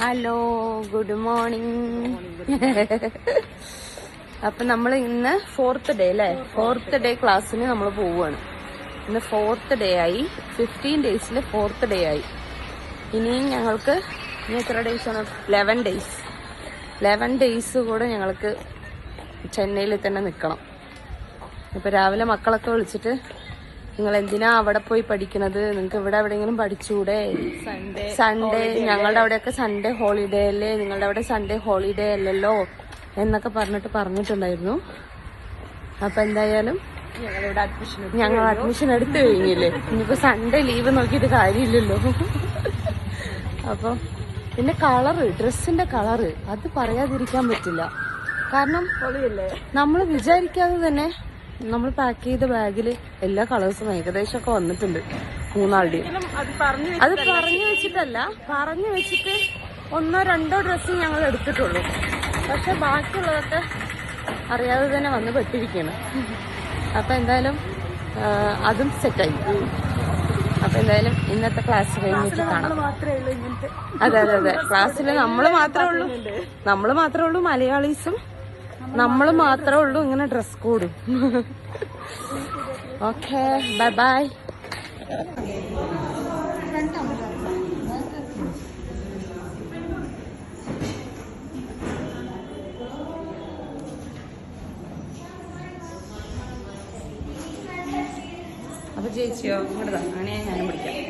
Hello, good morning. അപ്പൊ നമ്മൾ ഇന്ന് 4th ഡേ അല്ലേ? 4th ഡേ ക്ലാസ്സിന് നമ്മൾ പോവുകയാണ്. ഇന്ന് 4th ഡേ ആയി. 15 ഡേയ്സിൽ 4th ഡേ ആയി. ഇനിയും ഞങ്ങൾക്ക് ഇനി എത്ര ഡേയ്സ് ആണ്? 11 ഡേയ്സ് കൂടെ ഞങ്ങൾക്ക് ചെന്നൈയിൽ തന്നെ നിൽക്കണം. ഇപ്പൊ രാവിലെ മക്കളൊക്കെ വിളിച്ചിട്ട്, നിങ്ങൾ എന്തിനാ അവിടെ പോയി പഠിക്കണത്? നിങ്ങൾക്ക് ഇവിടെ എവിടെയെങ്കിലും പഠിച്ചൂടെ? സൺഡേ ഞങ്ങളുടെ അവിടെയൊക്കെ സൺഡേ ഹോളിഡേ അല്ലേ, നിങ്ങളുടെ അവിടെ സൺഡേ ഹോളിഡേ അല്ലല്ലോ എന്നൊക്കെ പറഞ്ഞിട്ടുണ്ടായിരുന്നു. അപ്പൊ എന്തായാലും ഞങ്ങൾ അഡ്മിഷൻ എടുത്തു കഴിഞ്ഞില്ലേ, ഇനിയിപ്പോ സൺഡേ ലീവ് നോക്കിയിട്ട് കാര്യമില്ലല്ലോ. അപ്പൊ പിന്നെ കളറ്, ഡ്രസ്സിന്റെ കളറ് അത് പറയാതിരിക്കാൻ പറ്റില്ല. കാരണം നമ്മൾ വിചാരിക്കാതെ തന്നെ നമ്മൾ പാക്ക് ചെയ്ത ബാഗിൽ എല്ലാ കളേഴ്സും ഏകദേശമൊക്കെ വന്നിട്ടുണ്ട്. 3 ആളുടെയും. അത് പറഞ്ഞു വെച്ചിട്ടല്ല, പറഞ്ഞു വെച്ചിട്ട് 1-2 ഡ്രസ്സ് ഞങ്ങൾ എടുത്തിട്ടുള്ളൂ. പക്ഷെ ബാക്കിയുള്ളതൊക്കെ അറിയാതെ തന്നെ വന്ന് പെട്ടിരിക്കുകയാണ്. അപ്പൊ എന്തായാലും അതും സെറ്റായി. അപ്പൊ എന്തായാലും ഇന്നത്തെ ക്ലാസ് കഴിഞ്ഞിട്ട് കാണാം. അതെ, ക്ലാസ്സിൽ നമ്മൾ മാത്രമേ ഉള്ളൂ മലയാളീസും, നമ്മൾ മാത്രമേ ഉള്ളൂ ഇങ്ങനെ ഡ്രസ് കോഡും. Okay, bye bye. അപ്പൊ ചേച്ചിയോ ഇങ്ങോട്ടാ, അങ്ങനെ ഞാനും പിടിക്കാം.